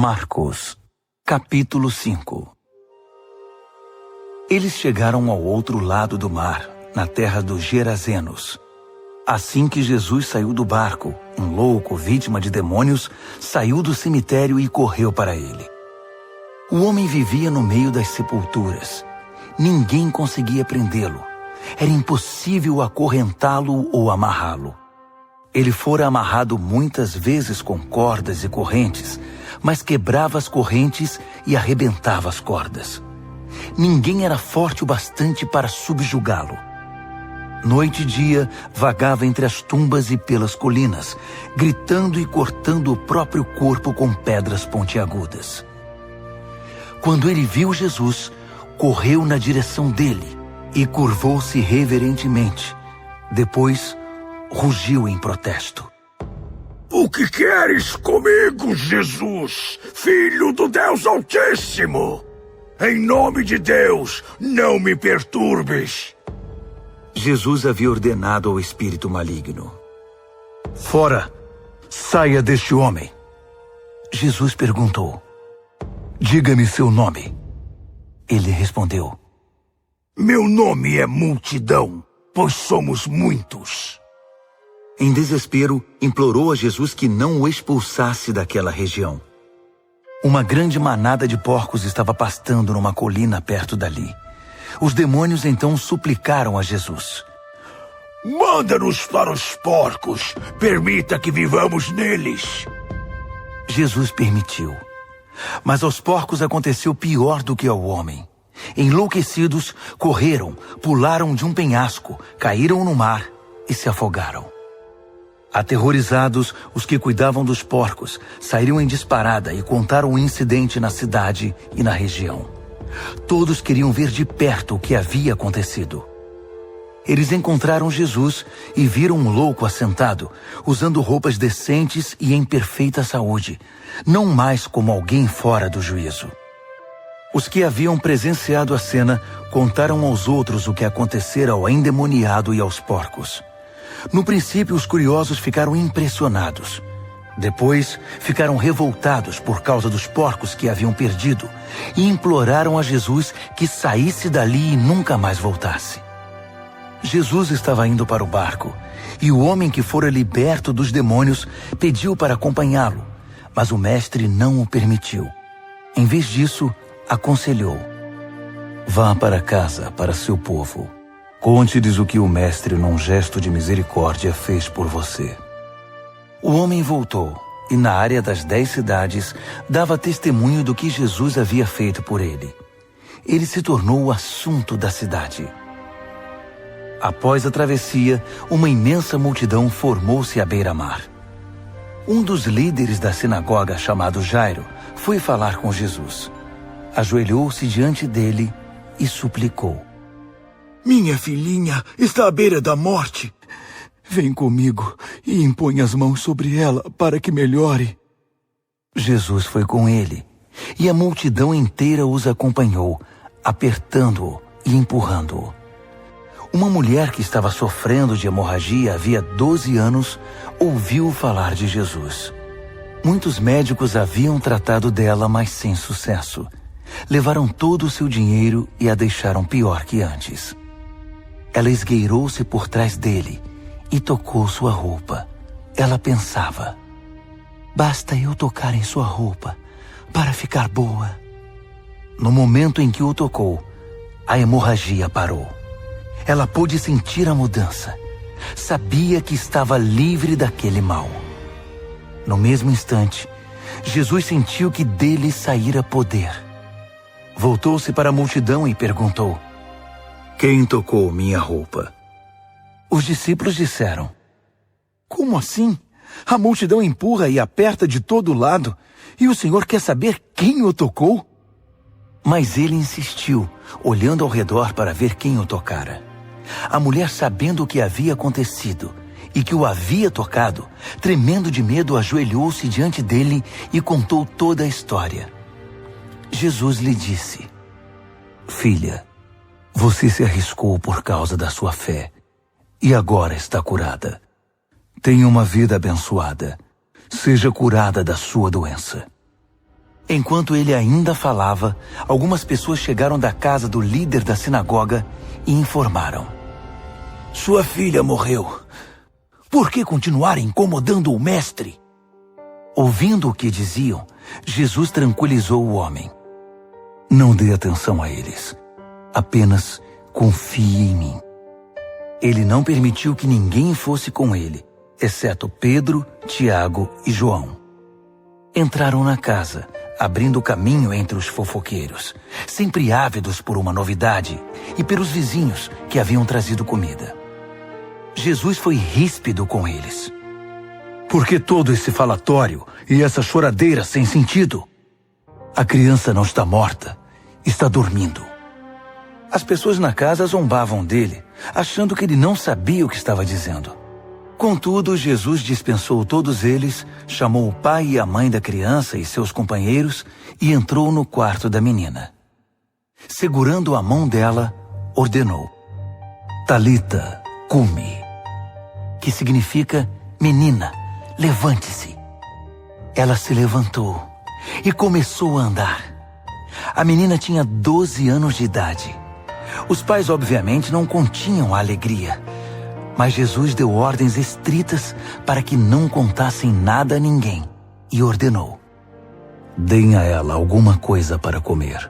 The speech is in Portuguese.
Marcos, capítulo 5. Eles chegaram ao outro lado do mar, na terra dos Gerazenos. Assim que Jesus saiu do barco, um louco, vítima de demônios, saiu do cemitério e correu para ele. O homem vivia no meio das sepulturas. Ninguém conseguia prendê-lo. Era impossível acorrentá-lo ou amarrá-lo. Ele fora amarrado muitas vezes com cordas e correntes, mas quebrava as correntes e arrebentava as cordas. Ninguém era forte o bastante para subjugá-lo. Noite e dia, vagava entre as tumbas e pelas colinas, gritando e cortando o próprio corpo com pedras pontiagudas. Quando ele viu Jesus, correu na direção dele e curvou-se reverentemente. Depois, rugiu em protesto. O que queres comigo, Jesus, Filho do Deus Altíssimo? Em nome de Deus, não me perturbes. Jesus havia ordenado ao espírito maligno: Fora! Saia deste homem! Jesus perguntou: Diga-me seu nome. Ele respondeu: Meu nome é Multidão, pois somos muitos. Em desespero, implorou a Jesus que não o expulsasse daquela região. Uma grande manada de porcos estava pastando numa colina perto dali. Os demônios então suplicaram a Jesus: Manda-nos para os porcos, permita que vivamos neles. Jesus permitiu. Mas aos porcos aconteceu pior do que ao homem. Enlouquecidos, correram, pularam de um penhasco, caíram no mar e se afogaram. Aterrorizados, os que cuidavam dos porcos saíram em disparada e contaram o incidente na cidade e na região. Todos queriam ver de perto o que havia acontecido. Eles encontraram Jesus e viram um louco assentado, usando roupas decentes e em perfeita saúde, não mais como alguém fora do juízo. Os que haviam presenciado a cena contaram aos outros o que acontecera ao endemoniado e aos porcos. No princípio, os curiosos ficaram impressionados. Depois, ficaram revoltados por causa dos porcos que haviam perdido e imploraram a Jesus que saísse dali e nunca mais voltasse. Jesus estava indo para o barco e o homem que fora liberto dos demônios pediu para acompanhá-lo, mas o mestre não o permitiu. Em vez disso, aconselhou: Vá para casa, para seu povo. Conte-lhes o que o mestre, num gesto de misericórdia, fez por você. O homem voltou e, na área das 10 cidades, dava testemunho do que Jesus havia feito por ele. Ele se tornou o assunto da cidade. Após a travessia, uma imensa multidão formou-se à beira-mar. Um dos líderes da sinagoga, chamado Jairo, foi falar com Jesus. Ajoelhou-se diante dele e suplicou: Minha filhinha está à beira da morte. Vem comigo e impõe as mãos sobre ela para que melhore. Jesus foi com ele, e a multidão inteira os acompanhou, apertando-o e empurrando-o. Uma mulher que estava sofrendo de hemorragia havia 12 anos ouviu falar de Jesus. Muitos médicos haviam tratado dela, mas sem sucesso. Levaram todo o seu dinheiro e a deixaram pior que antes. Ela esgueirou-se por trás dele e tocou sua roupa. Ela pensava: Basta eu tocar em sua roupa para ficar boa. No momento em que o tocou, a hemorragia parou. Ela pôde sentir a mudança. Sabia que estava livre daquele mal. No mesmo instante, Jesus sentiu que dele saíra poder. Voltou-se para a multidão e perguntou: Quem tocou minha roupa? Os discípulos disseram: Como assim? A multidão empurra e aperta de todo lado, e o Senhor quer saber quem o tocou? Mas ele insistiu, olhando ao redor para ver quem o tocara. A mulher, sabendo o que havia acontecido e que o havia tocado, tremendo de medo, ajoelhou-se diante dele e contou toda a história. Jesus lhe disse: Filha, você se arriscou por causa da sua fé e agora está curada. Tenha uma vida abençoada. Seja curada da sua doença. Enquanto ele ainda falava, algumas pessoas chegaram da casa do líder da sinagoga e informaram: "Sua filha morreu. Por que continuar incomodando o mestre?" Ouvindo o que diziam, Jesus tranquilizou o homem. "Não dê atenção a eles. Apenas confie em mim." Ele não permitiu que ninguém fosse com ele, exceto Pedro, Tiago e João. Entraram na casa, abrindo caminho entre os fofoqueiros, sempre ávidos por uma novidade, e pelos vizinhos que haviam trazido comida. Jesus foi ríspido com eles. "Por que todo esse falatório e essa choradeira sem sentido? A criança não está morta, está dormindo." As pessoas na casa zombavam dele, achando que ele não sabia o que estava dizendo. Contudo, Jesus dispensou todos eles, chamou o pai e a mãe da criança e seus companheiros e entrou no quarto da menina. Segurando a mão dela, ordenou: "Talita, cumi", que significa: "Menina, levante-se." Ela se levantou e começou a andar. A menina tinha 12 anos de idade. Os pais, obviamente, não continham a alegria, mas Jesus deu ordens estritas para que não contassem nada a ninguém e ordenou: "Deem a ela alguma coisa para comer."